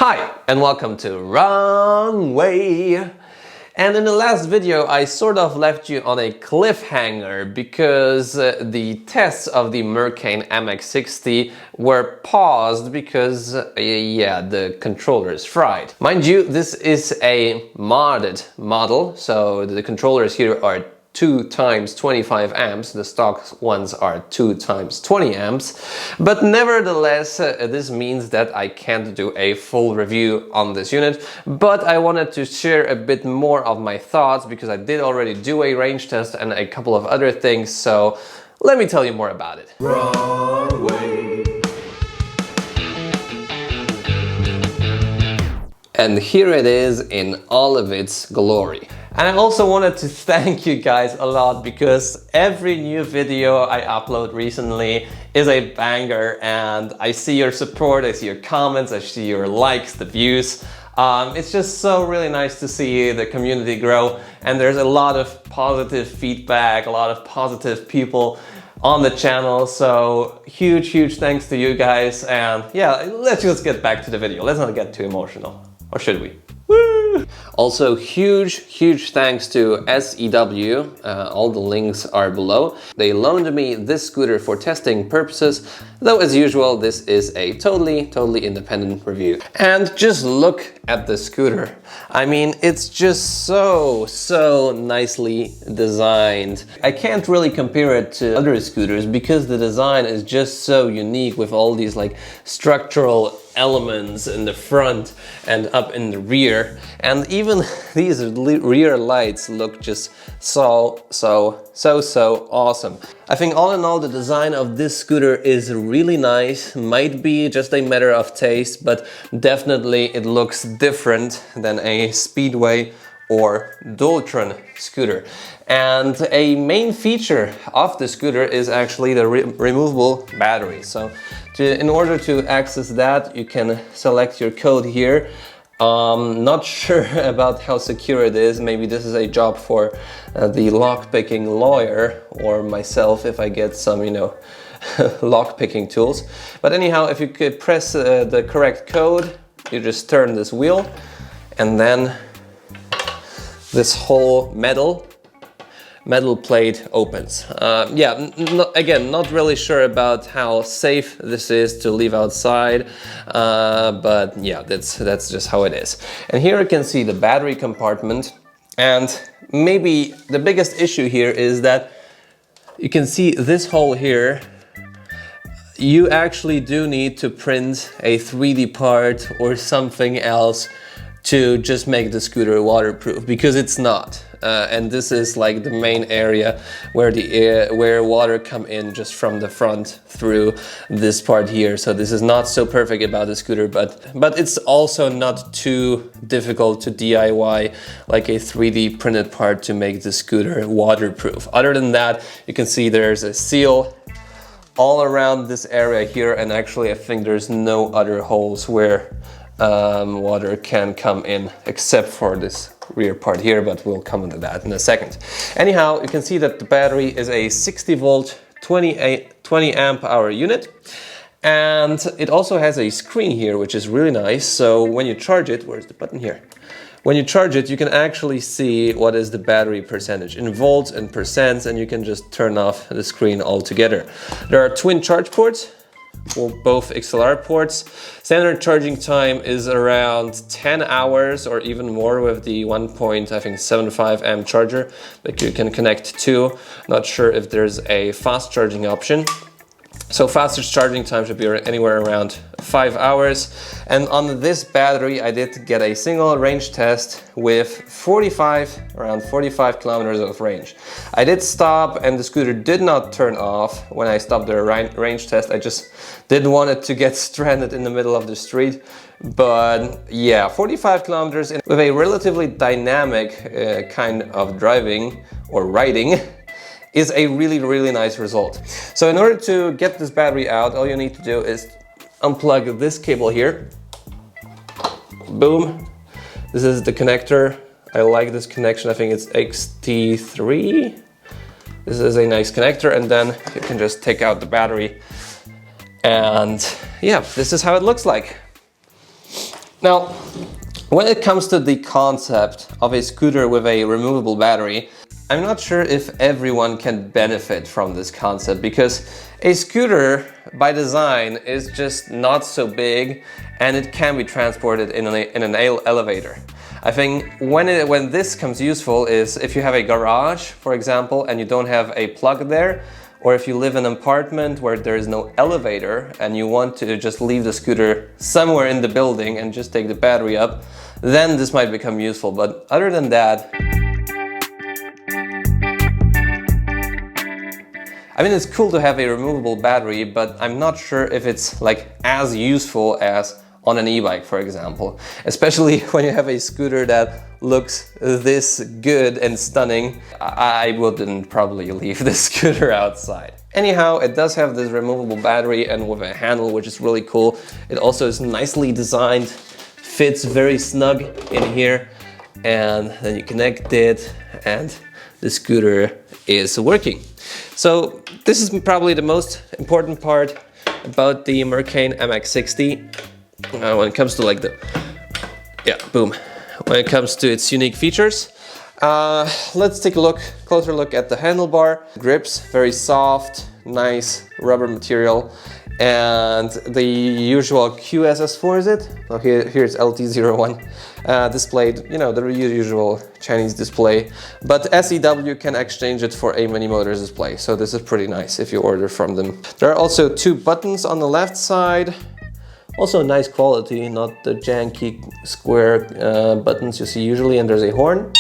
Hi, and welcome to Wrong Way. And in the last video, I sort of left you on a cliffhanger because the tests of the MERCANE MX60 were paused because, the controller is fried. Mind you, this is a modded model, so the controllers here are 2 times 25 amps, the stock ones are 2 times 20 amps, but nevertheless this means that I can't do a full review on this unit, but I wanted to share a bit more of my thoughts because I did already do a range test and a couple of other things, so let me tell you more about it. Wrong way. And here it is in all of its glory. And I also wanted to thank you guys a lot because every new video I upload recently is a banger, and I see your support, I see your comments, I see your likes, the views. It's just so really nice to see the community grow, and there's a lot of positive feedback, a lot of positive people on the channel, so huge thanks to you guys. And yeah, let's just get back to the video. Let's not get too emotional, or should we? Woo! Also, huge thanks to SEW, all the links are below. They loaned me this scooter for testing purposes, though as usual this is a totally independent review. And just look at the scooter. I mean, it's just so nicely designed. I can't really compare it to other scooters because the design is just so unique with all these like structural elements in the front and up in the rear, and even these rear lights look just so awesome. I think all in all the design of this scooter is really nice. Might be just a matter of taste, but definitely it looks different than a Speedway or Dualtron scooter. And a main feature of the scooter is actually the removable battery. So in order to access that, you can select your code here. Not sure about how secure it is. Maybe this is a job for the lockpicking lawyer or myself if I get some, lockpicking tools. But anyhow, if you could press the correct code, you just turn this wheel, and then this whole metal plate opens. Again, not really sure about how safe this is to leave outside, but yeah, that's just how it is. And here you can see the battery compartment, and maybe the biggest issue here is that you can see this hole here. You actually do need to print a 3D part or something else to just make the scooter waterproof, because it's not. And this is like the main area where water come in just from the front through this part here. So this is not so perfect about the scooter, but it's also not too difficult to DIY like a 3D printed part to make the scooter waterproof. Other than that, you can see there's a seal all around this area here, and actually I think there's no other holes where water can come in except for this rear part here, but we'll come into that in a second. Anyhow, you can see that the battery is a 60 volt 20 amp hour unit, and it also has a screen here, which is really nice. So when you charge it, where's the button here? When you charge it, you can actually see what is the battery percentage in volts and percents, and you can just turn off the screen altogether. There are twin charge ports for both XLR ports. Standard charging time is around 10 hours or even more with the 1.75 amp charger that you can connect to. Not sure if there's a fast charging option. So fastest charging time should be anywhere around 5 hours. And on this battery, I did get a single range test with around 45 kilometers of range. I did stop and the scooter did not turn off when I stopped the range test. I just didn't want it to get stranded in the middle of the street. But yeah, 45 kilometers with a relatively dynamic kind of driving or riding is a really nice result. So in order to get this battery out, all you need to do is unplug this cable here. Boom. This is the connector. I like this connection. I think it's XT3. This is a nice connector, and then you can just take out the battery. And yeah, this is how it looks like. Now, when it comes to the concept of a scooter with a removable battery, I'm not sure if everyone can benefit from this concept, because a scooter by design is just not so big and it can be transported in an elevator. I think when this comes useful is if you have a garage, for example, and you don't have a plug there, or if you live in an apartment where there is no elevator and you want to just leave the scooter somewhere in the building and just take the battery up, then this might become useful. But other than that, I mean, it's cool to have a removable battery, but I'm not sure if it's like as useful as on an e-bike, for example. Especially when you have a scooter that looks this good and stunning, I wouldn't probably leave the scooter outside. Anyhow, it does have this removable battery and with a handle, which is really cool. It also is nicely designed, fits very snug in here, and then you connect it and the scooter is working. So this is probably the most important part about the MERCANE MX60. When it comes to like boom. When it comes to its unique features, let's take a closer look at the handlebar. Grips, very soft, nice rubber material, and the usual QSS4 is it? Oh, here's LT01 displayed, you know, the usual Chinese display, but SEW can exchange it for a mini motors display, so this is pretty nice if you order from them. There are also two buttons on the left side. Also nice quality, not the janky square buttons you see usually, and there's a horn,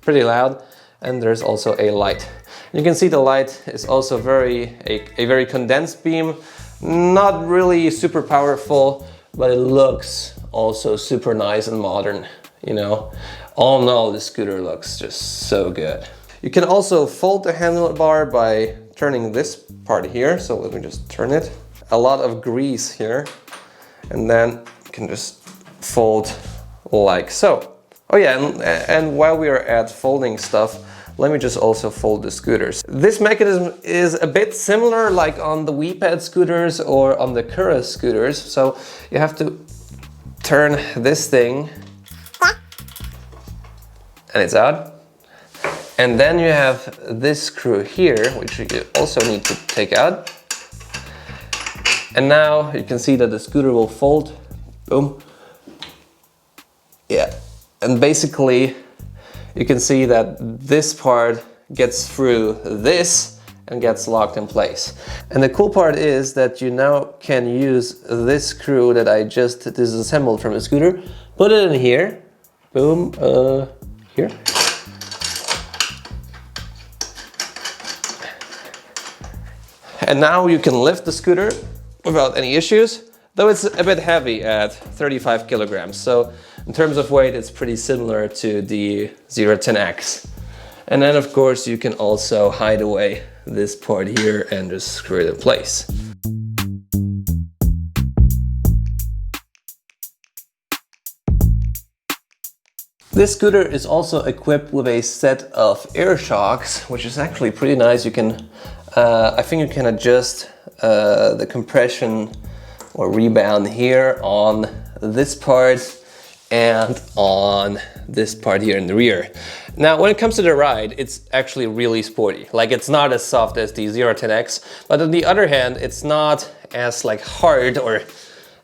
pretty loud, and there's also a light. You can see the light is also a very condensed beam, not really super powerful, but it looks also super nice and modern, you know. All in all, the scooter looks just so good. You can also fold the handlebar by turning this part here, so let me just turn it. A lot of grease here. And then you can just fold like so. Oh yeah, and while we are at folding stuff, let me just also fold the scooters. This mechanism is a bit similar like on the WePad scooters or on the Cura scooters. So you have to turn this thing and it's out. And then you have this screw here, which you also need to take out. And now you can see that the scooter will fold, boom. Yeah, and basically you can see that this part gets through this and gets locked in place. And the cool part is that you now can use this screw that I just disassembled from the scooter, put it in here, boom, here. And now you can lift the scooter without any issues, though it's a bit heavy at 35 kilograms. So in terms of weight, it's pretty similar to the 010X. And then of course you can also hide away this part here and just screw it in place. This scooter is also equipped with a set of air shocks, which is actually pretty nice. You can, I think you can adjust the compression or rebound here on this part and on this part here in the rear. Now, when it comes to the ride, it's actually really sporty. Like, it's not as soft as the 010X, but on the other hand, it's not as like hard or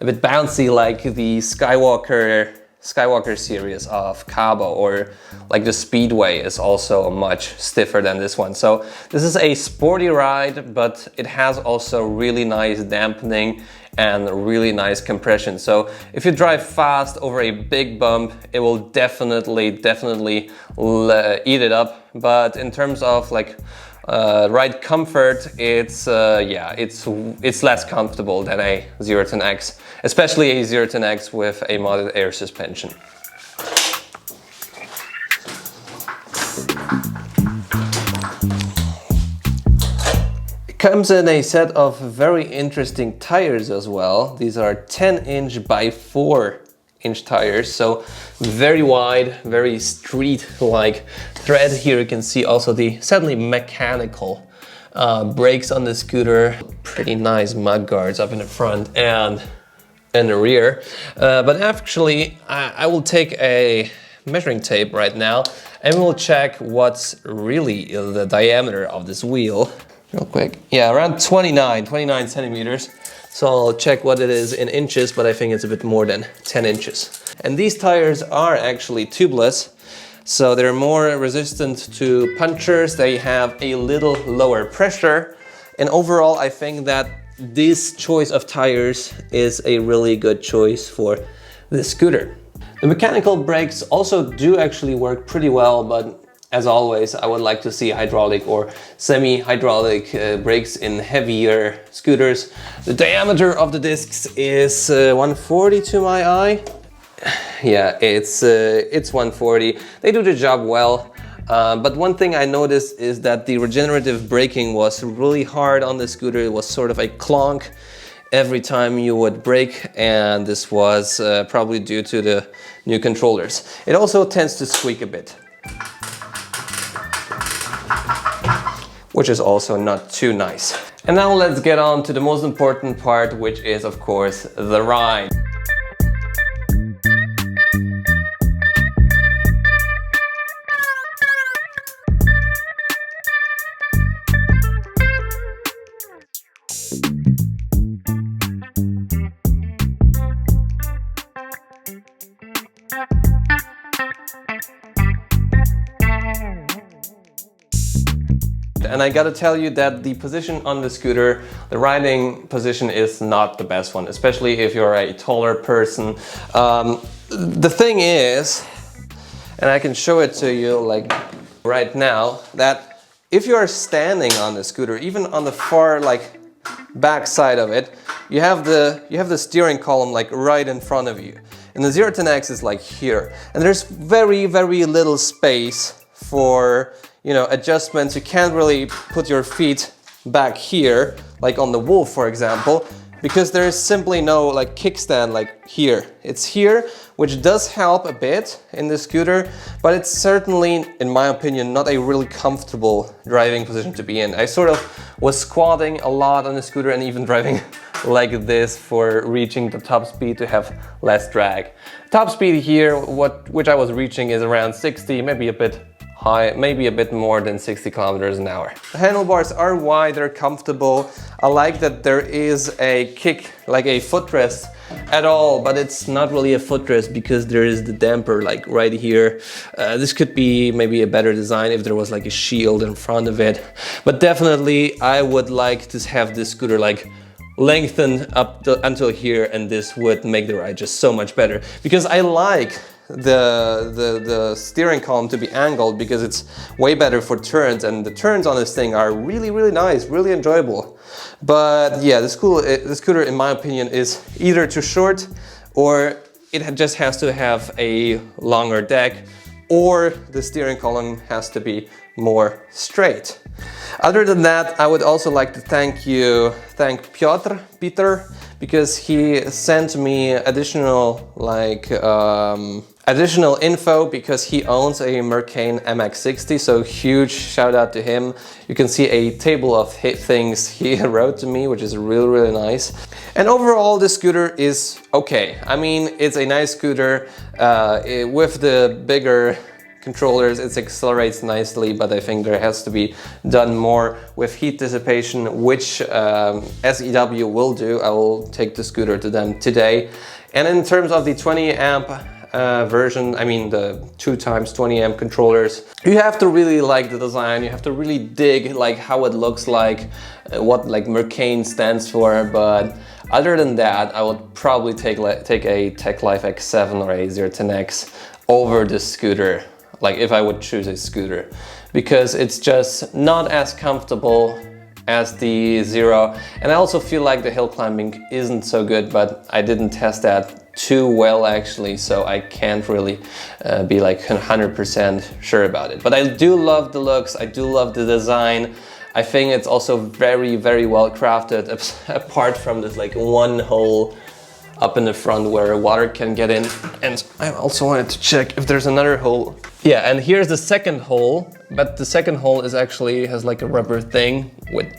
a bit bouncy like the Skywalker series of Cabo, or like the Speedway is also much stiffer than this one. So this is a sporty ride, but it has also really nice dampening and really nice compression. So if you drive fast over a big bump, it will definitely eat it up. But in terms of like ride comfort, it's less comfortable than a 010X, especially a 010X with a modded air suspension. It comes in a set of very interesting tires as well. These are 10-inch by 4-inch tires, so very wide, very street-like tread. Here you can see also the sadly mechanical brakes on the scooter. Pretty nice mud guards up in the front, and in the rear. But actually, I will take a measuring tape right now and we'll check what's really the diameter of this wheel real quick. Yeah, around 29 centimeters. So I'll check what it is in inches, but I think it's a bit more than 10 inches. And these tires are actually tubeless, so they're more resistant to punctures. They have a little lower pressure. And overall, I think that this choice of tires is a really good choice for this scooter. The mechanical brakes also do actually work pretty well, but as always, I would like to see hydraulic or semi-hydraulic brakes in heavier scooters. The diameter of the discs is 140 to my eye. Yeah, it's 140. They do the job well. But one thing I noticed is that the regenerative braking was really hard on the scooter. It was sort of a clonk every time you would brake, and this was probably due to the new controllers. It also tends to squeak a bit, which is also not too nice. And now let's get on to the most important part, which is of course the ride. And I gotta tell you that the position on the scooter, the riding position is not the best one, especially if you're a taller person. The thing is, and I can show it to you like right now, that if you are standing on the scooter, even on the far like back side of it, you have the steering column like right in front of you. And the 0 to X is like here. And there's very, very little space for, you know, adjustments. You can't really put your feet back here, like on the Wolf, for example, because there is simply no like kickstand like here. It's here, which does help a bit in the scooter, but it's certainly, in my opinion, not a really comfortable driving position to be in. I sort of was squatting a lot on the scooter and even driving like this for reaching the top speed to have less drag. Top speed here, which I was reaching, is around 60, maybe a bit high, maybe a bit more than 60 kilometers an hour. The handlebars are wide, they're comfortable. I like that there is a kick, like a footrest at all, but it's not really a footrest because there is the damper like right here. This could be maybe a better design if there was like a shield in front of it. But definitely I would like to have this scooter like lengthened up until here, and this would make the ride just so much better. Because I like the steering column to be angled because it's way better for turns, and the turns on this thing are really, really nice, really enjoyable. But yeah, the scooter in my opinion is either too short, or it just has to have a longer deck, or the steering column has to be more straight. Other than that, I would also like to thank Peter, because he sent me additional additional info because he owns a MERCANE MX60, so huge shout out to him. You can see a table of things he wrote to me, which is really, really nice. And overall, this scooter is okay. I mean, it's a nice scooter. With the bigger controllers, it accelerates nicely, but I think there has to be done more with heat dissipation, which SEW will do. I will take the scooter to them today. And in terms of the 20 amp version, I mean the 2x 20 amp controllers, you have to really like the design, you have to really dig like how it looks like, what like MERCANE stands for. But other than that, I would probably take a Tech Life X7 or a 010X over the scooter, like if I would choose a scooter, because it's just not as comfortable as the Zero. And I also feel like the hill climbing isn't so good, but I didn't test that too well actually, so I can't really be like 100% sure about it. But I do love the looks, I do love the design. I think it's also very, very well crafted, apart from this like one hole up in the front where water can get in. And I also wanted to check if there's another hole. Yeah, and here's the second hole, but the second hole is actually has like a rubber thing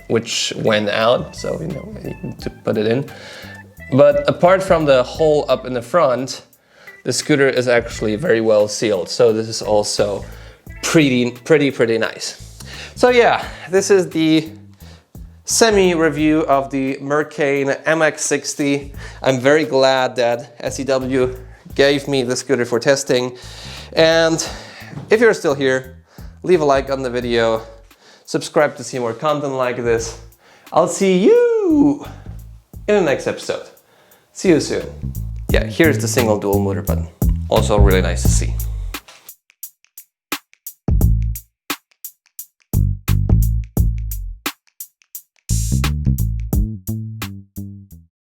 which went out, so you know, I need to put it in. But apart from the hole up in the front, the scooter is actually very well sealed. So this is also pretty nice. So yeah, this is the semi-review of the MERCANE MX60. I'm very glad that SEW gave me the scooter for testing. And if you're still here, leave a like on the video, subscribe to see more content like this. I'll see you in the next episode. See you soon. Yeah, here's the single dual motor button. Also really nice to see.